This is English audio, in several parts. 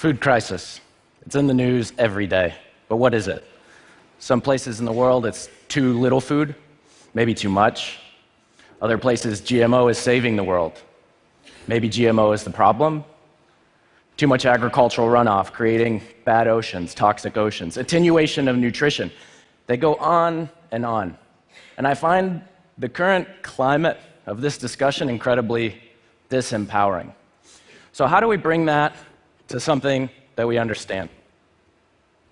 Food crisis. It's in the news every day. But what is it? Some places in the world, it's too little food, maybe too much. Other places, GMO is saving the world. Maybe GMO is the problem. Too much agricultural runoff, creating bad oceans, toxic oceans, attenuation of nutrition. They go on and on. And I find the current climate of this discussion incredibly disempowering. So how do we bring that to something that we understand?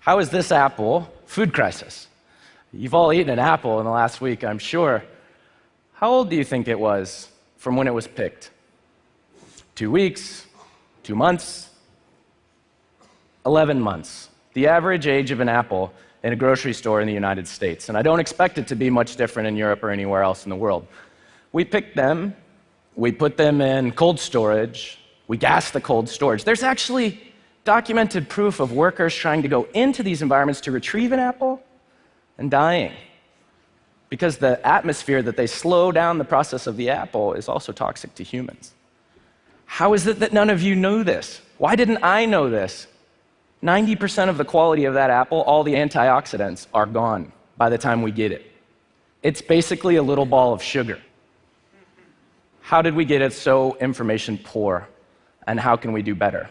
How is this apple food crisis? You've all eaten an apple in the last week, I'm sure. How old do you think it was from when it was picked? 2 weeks? 2 months? 11 months. The average age of an apple in a grocery store in the United States. And I don't expect it to be much different in Europe or anywhere else in the world. We pick them, we put them in cold storage, we gas the cold storage. There's actually documented proof of workers trying to go into these environments to retrieve an apple and dying. Because the atmosphere that they slow down the process of the apple is also toxic to humans. How is it that none of you know this? Why didn't I know this? 90% of the quality of that apple, all the antioxidants, are gone by the time we get it. It's basically a little ball of sugar. How did we get it so information poor? And how can we do better?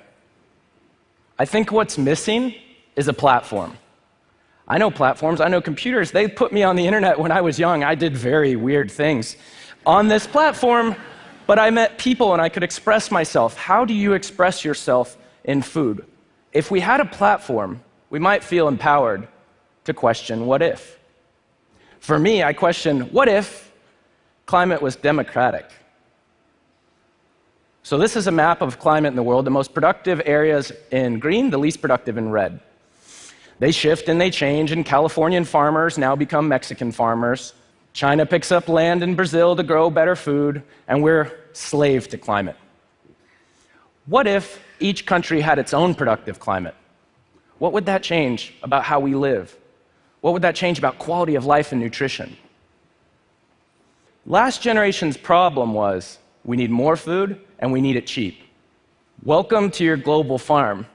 I think what's missing is a platform. I know platforms, I know computers. They put me on the internet when I was young. I did very weird things on this platform, but I met people and I could express myself. How do you express yourself in food? If we had a platform, we might feel empowered to question what if. For me, I question, what if climate was democratic? So this is a map of climate in the world, the most productive areas in green, the least productive in red. They shift and they change, and Californian farmers now become Mexican farmers. China picks up land in Brazil to grow better food, and we're slave to climate. What if each country had its own productive climate? What would that change about how we live? What would that change about quality of life and nutrition? Last generation's problem was we need more food and we need it cheap. Welcome to your global farm.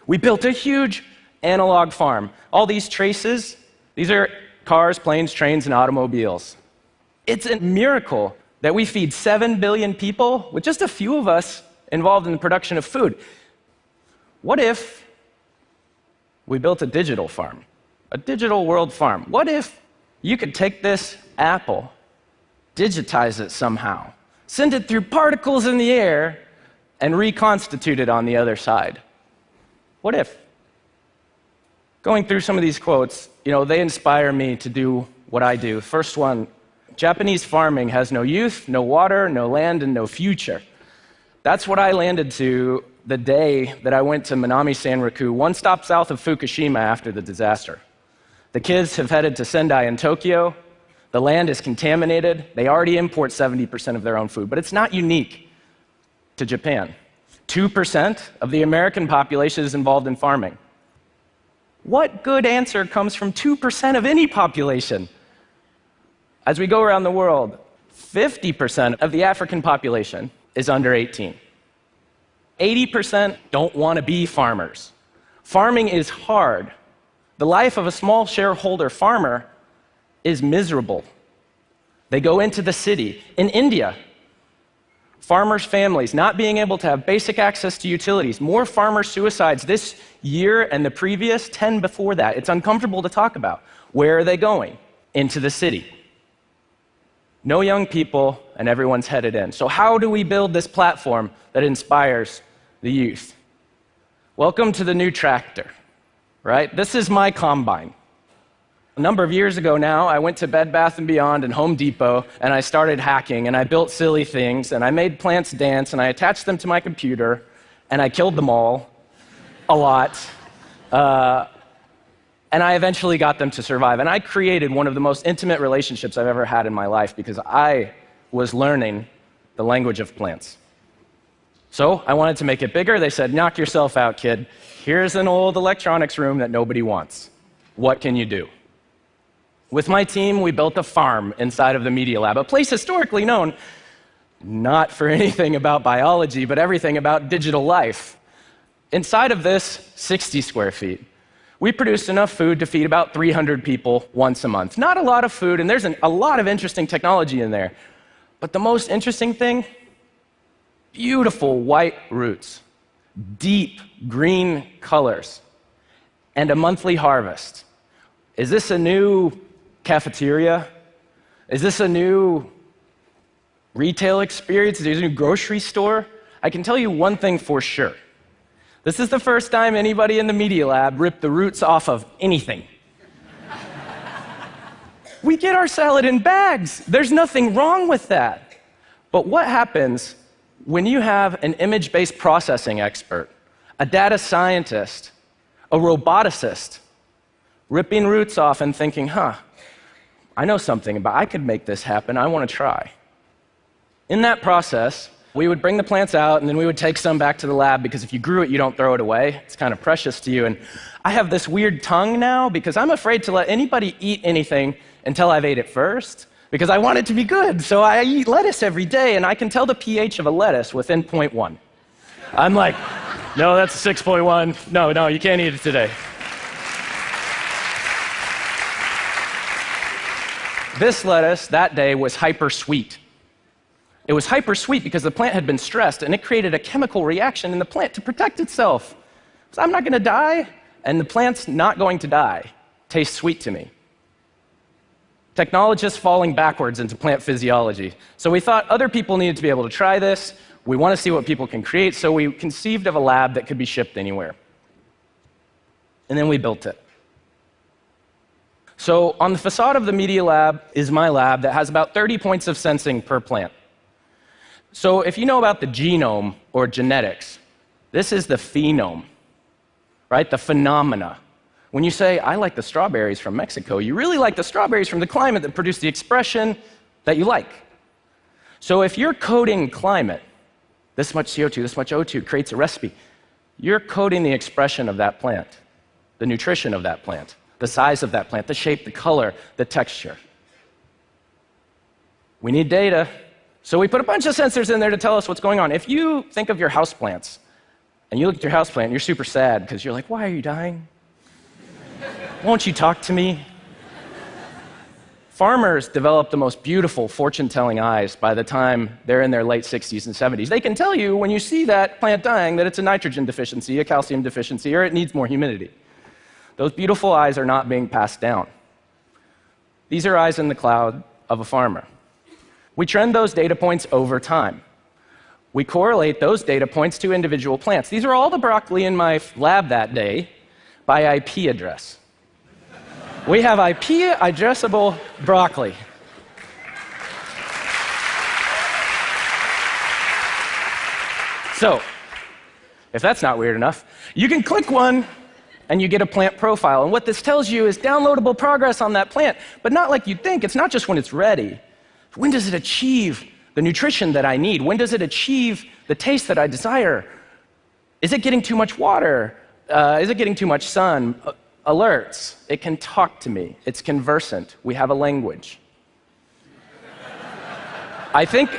We built a huge analog farm. All these traces, these are cars, planes, trains, and automobiles. It's a miracle that we feed 7 billion people with just a few of us involved in the production of food. What if we built a digital farm, a digital world farm? What if you could take this apple, digitize it somehow, send it through particles in the air, and reconstitute it on the other side? What if? Going through some of these quotes, they inspire me to do what I do. First one, Japanese farming has no youth, no water, no land, and no future. That's what I landed to the day that I went to Minami-Sanriku, one stop south of Fukushima after the disaster. The kids have headed to Sendai in Tokyo. The land is contaminated. They already import 70% of their own food, but it's not unique to Japan. 2% of the American population is involved in farming. What good answer comes from 2% of any population? As we go around the world, 50% of the African population is under 18. 80% don't want to be farmers. Farming is hard. The life of a small shareholder farmer is miserable. They go into the city. In India, farmers' families not being able to have basic access to utilities. More farmer suicides this year and the previous 10 before that. It's uncomfortable to talk about. Where are they going? Into the city. No young people, and everyone's headed in. So how do we build this platform that inspires the youth? Welcome to the new tractor, right? This is my combine. A number of years ago now, I went to Bed Bath & Beyond and Home Depot, and I started hacking, and I built silly things, and I made plants dance, and I attached them to my computer, and I killed them all, a lot. And I eventually got them to survive. And I created one of the most intimate relationships I've ever had in my life because I was learning the language of plants. So I wanted to make it bigger. They said, knock yourself out, kid. Here's an old electronics room that nobody wants. What can you do? With my team, we built a farm inside of the Media Lab, a place historically known not for anything about biology, but everything about digital life. Inside of this 60 square feet, we produced enough food to feed about 300 people once a month. Not a lot of food, and there's a lot of interesting technology in there. But the most interesting thing, beautiful white roots, deep green colors, and a monthly harvest. Is this a new cafeteria? Is this a new retail experience? Is this a new grocery store? I can tell you one thing for sure. This is the first time anybody in the Media Lab ripped the roots off of anything. We get our salad in bags. There's nothing wrong with that. But what happens when you have an image-based processing expert, a data scientist, a roboticist, ripping roots off and thinking, I know something about I could make this happen, I want to try. In that process, we would bring the plants out, and then we would take some back to the lab, because if you grew it, you don't throw it away. It's kind of precious to you. And I have this weird tongue now, because I'm afraid to let anybody eat anything until I've ate it first, because I want it to be good. So I eat lettuce every day, and I can tell the pH of a lettuce within 0.1. I'm like, no, that's 6.1. No, you can't eat it today. This lettuce that day was hyper sweet. It was hyper sweet because the plant had been stressed, and it created a chemical reaction in the plant to protect itself. So I'm not going to die, and the plant's not going to die. Tastes sweet to me. Technologists falling backwards into plant physiology. So we thought other people needed to be able to try this. We want to see what people can create, so we conceived of a lab that could be shipped anywhere. And then we built it. So on the facade of the Media Lab is my lab that has about 30 points of sensing per plant. So if you know about the genome or genetics, this is the phenome, right? The phenomena. When you say, I like the strawberries from Mexico, you really like the strawberries from the climate that produce the expression that you like. So if you're coding climate, this much CO2, this much O2 creates a recipe, you're coding the expression of that plant, the nutrition of that plant, the size of that plant, the shape, the color, the texture. We need data. So we put a bunch of sensors in there to tell us what's going on. If you think of your houseplants, and you look at your houseplant, and you're super sad because you're like, why are you dying? Won't you talk to me? Farmers develop the most beautiful fortune-telling eyes by the time they're in their late 60s and 70s. They can tell you when you see that plant dying that it's a nitrogen deficiency, a calcium deficiency, or it needs more humidity. Those beautiful eyes are not being passed down. These are eyes in the cloud of a farmer. We trend those data points over time. We correlate those data points to individual plants. These are all the broccoli in my lab that day by IP address. We have IP addressable broccoli. So, if that's not weird enough, you can click one and you get a plant profile. And what this tells you is downloadable progress on that plant, but not like you'd think. It's not just when it's ready. When does it achieve the nutrition that I need? When does it achieve the taste that I desire? Is it getting too much water? Is it getting too much sun? Alerts. It can talk to me. It's conversant. We have a language. I think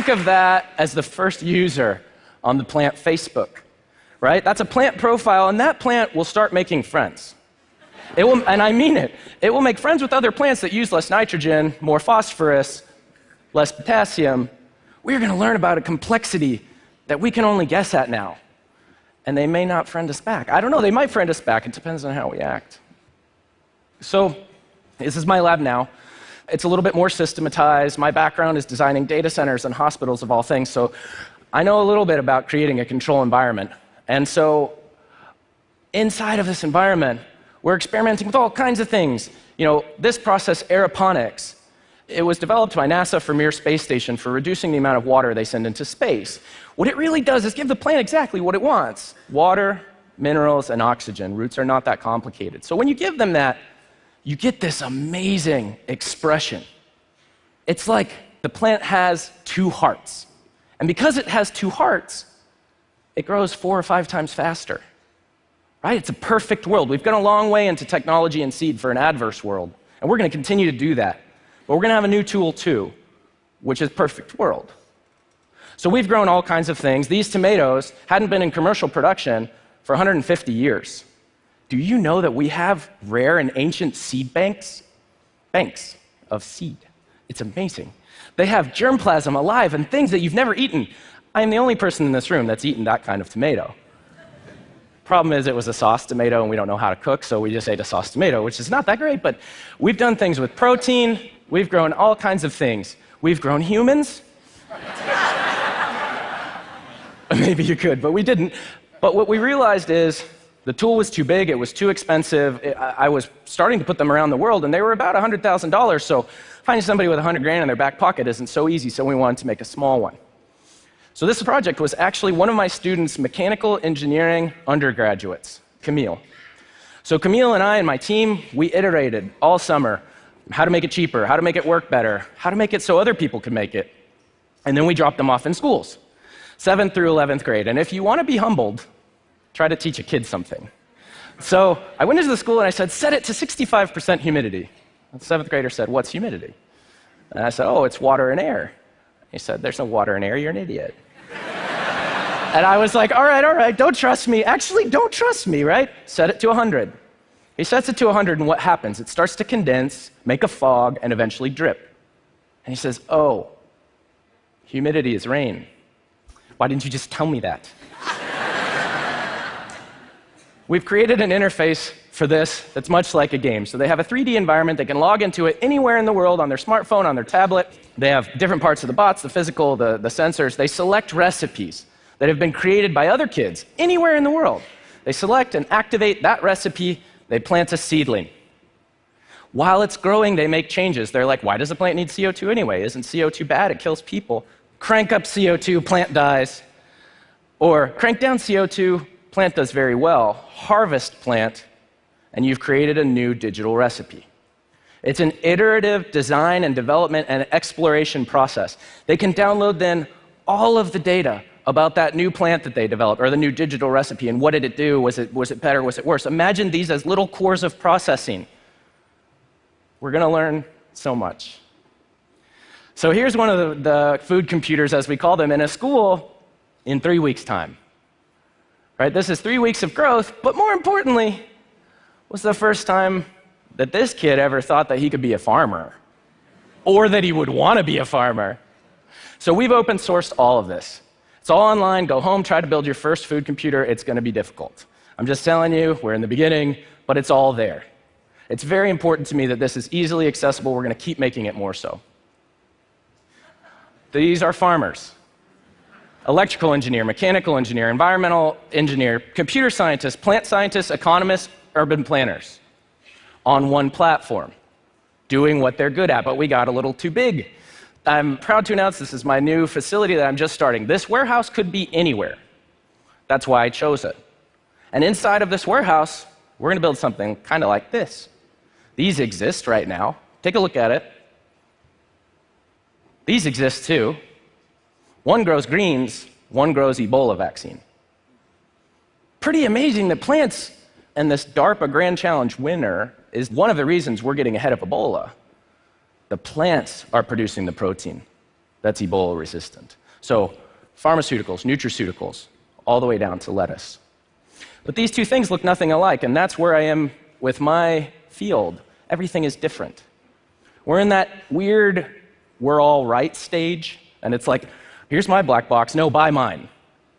of that as the first user on the plant Facebook, right? That's a plant profile, and that plant will start making friends. It will, and I mean it. It will make friends with other plants that use less nitrogen, more phosphorus, less potassium. We're going to learn about a complexity that we can only guess at now. And they may not friend us back. I don't know, they might friend us back. It depends on how we act. So, this is my lab now. It's a little bit more systematized. My background is designing data centers and hospitals of all things, so I know a little bit about creating a control environment. And so, inside of this environment, we're experimenting with all kinds of things. You know, this process, aeroponics, it was developed by NASA for Mir Space Station for reducing the amount of water they send into space. What it really does is give the plant exactly what it wants: water, minerals, and oxygen. Roots are not that complicated. So when you give them that, you get this amazing expression. It's like the plant has two hearts. And because it has two hearts, it grows 4 or 5 times faster. Right? It's a perfect world. We've gone a long way into technology and seed for an adverse world, and we're going to continue to do that. But we're going to have a new tool too, which is perfect world. So we've grown all kinds of things. These tomatoes hadn't been in commercial production for 150 years. Do you know that we have rare and ancient seed banks? Banks of seed. It's amazing. They have germplasm alive and things that you've never eaten. I am the only person in this room that's eaten that kind of tomato. Problem is, it was a sauce tomato, and we don't know how to cook, so we just ate a sauce tomato, which is not that great, but we've done things with protein. We've grown all kinds of things. We've grown humans. Maybe you could, but we didn't. But what we realized is the tool was too big, it was too expensive. I was starting to put them around the world, and they were about $100,000, so finding somebody with 100 grand in their back pocket isn't so easy, so we wanted to make a small one. So this project was actually one of my students' mechanical engineering undergraduates, Camille. So Camille and I and my team, we iterated all summer how to make it cheaper, how to make it work better, how to make it so other people could make it. And then we dropped them off in schools, 7th through 11th grade. And if you want to be humbled, try to teach a kid something. So I went into the school and I said, set it to 65% humidity. The 7th grader said, what's humidity? And I said, oh, it's water and air. He said, there's no water and air, you're an idiot. And I was like, all right, don't trust me. Actually, don't trust me, right? Set it to 100. He sets it to 100, and what happens? It starts to condense, make a fog, and eventually drip. And he says, oh, humidity is rain. Why didn't you just tell me that? We've created an interface for this that's much like a game. So they have a 3D environment. They can log into it anywhere in the world on their smartphone, on their tablet. They have different parts of the bots, the physical, the sensors. They select recipes that have been created by other kids anywhere in the world. They select and activate that recipe. They plant a seedling. While it's growing, they make changes. They're like, why does the plant need CO2 anyway? Isn't CO2 bad? It kills people. Crank up CO2, plant dies. Or crank down CO2, plant does very well. Harvest plant, and you've created a new digital recipe. It's an iterative design and development and exploration process. They can download then all of the data about that new plant that they developed, or the new digital recipe, and what did it do? Was it better? Was it worse? Imagine these as little cores of processing. We're going to learn so much. So here's one of the food computers, as we call them, in a school in 3 weeks' time. Right? This is 3 weeks of growth, but more importantly, was the first time that this kid ever thought that he could be a farmer, or that he would want to be a farmer. So we've open sourced all of this. It's all online. Go home, try to build your first food computer. It's going to be difficult. I'm just telling you, we're in the beginning, but it's all there. It's very important to me that this is easily accessible. We're going to keep making it more so. These are farmers. Electrical engineer, mechanical engineer, environmental engineer, computer scientist, plant scientists, economists, urban planners on one platform, doing what they're good at, but we got a little too big. I'm proud to announce this is my new facility that I'm just starting. This warehouse could be anywhere. That's why I chose it. And inside of this warehouse, we're going to build something kind of like this. These exist right now. Take a look at it. These exist too. One grows greens, one grows Ebola vaccine. Pretty amazing that plants, and this DARPA Grand Challenge winner is one of the reasons we're getting ahead of Ebola. The plants are producing the protein that's Ebola resistant. So pharmaceuticals, nutraceuticals, all the way down to lettuce. But these two things look nothing alike, and that's where I am with my field. Everything is different. We're in that weird, we're all right stage, and it's like, here's my black box, no, buy mine.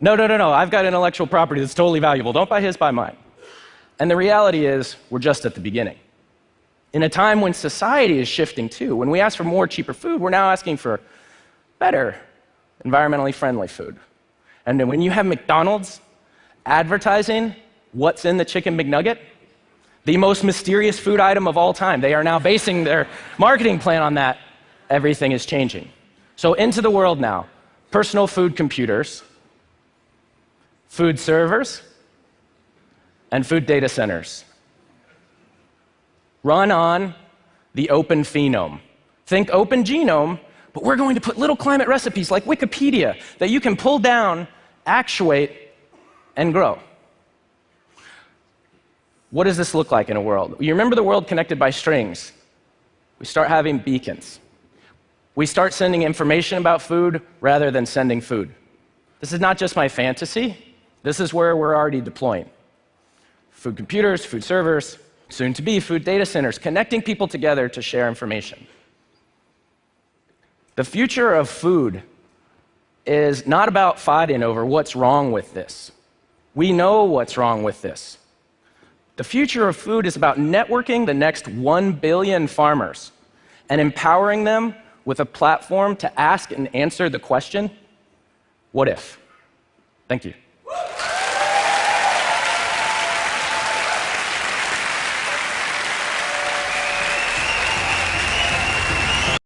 No, I've got intellectual property that's totally valuable. Don't buy his, buy mine. And the reality is, we're just at the beginning. In a time when society is shifting too, when we ask for more, cheaper food, we're now asking for better, environmentally friendly food. And then when you have McDonald's advertising what's in the Chicken McNugget, the most mysterious food item of all time, they are now basing their marketing plan on that. Everything is changing. So into the world now, personal food computers, food servers, and food data centers. Run on the open phenome. Think open genome, but we're going to put little climate recipes like Wikipedia that you can pull down, actuate, and grow. What does this look like in a world? You remember the world connected by strings. We start having beacons. We start sending information about food rather than sending food. This is not just my fantasy. This is where we're already deploying. Food computers, food servers, soon to be food data centers, connecting people together to share information. The future of food is not about fighting over what's wrong with this. We know what's wrong with this. The future of food is about networking the next 1 billion farmers and empowering them with a platform to ask and answer the question, what if? Thank you.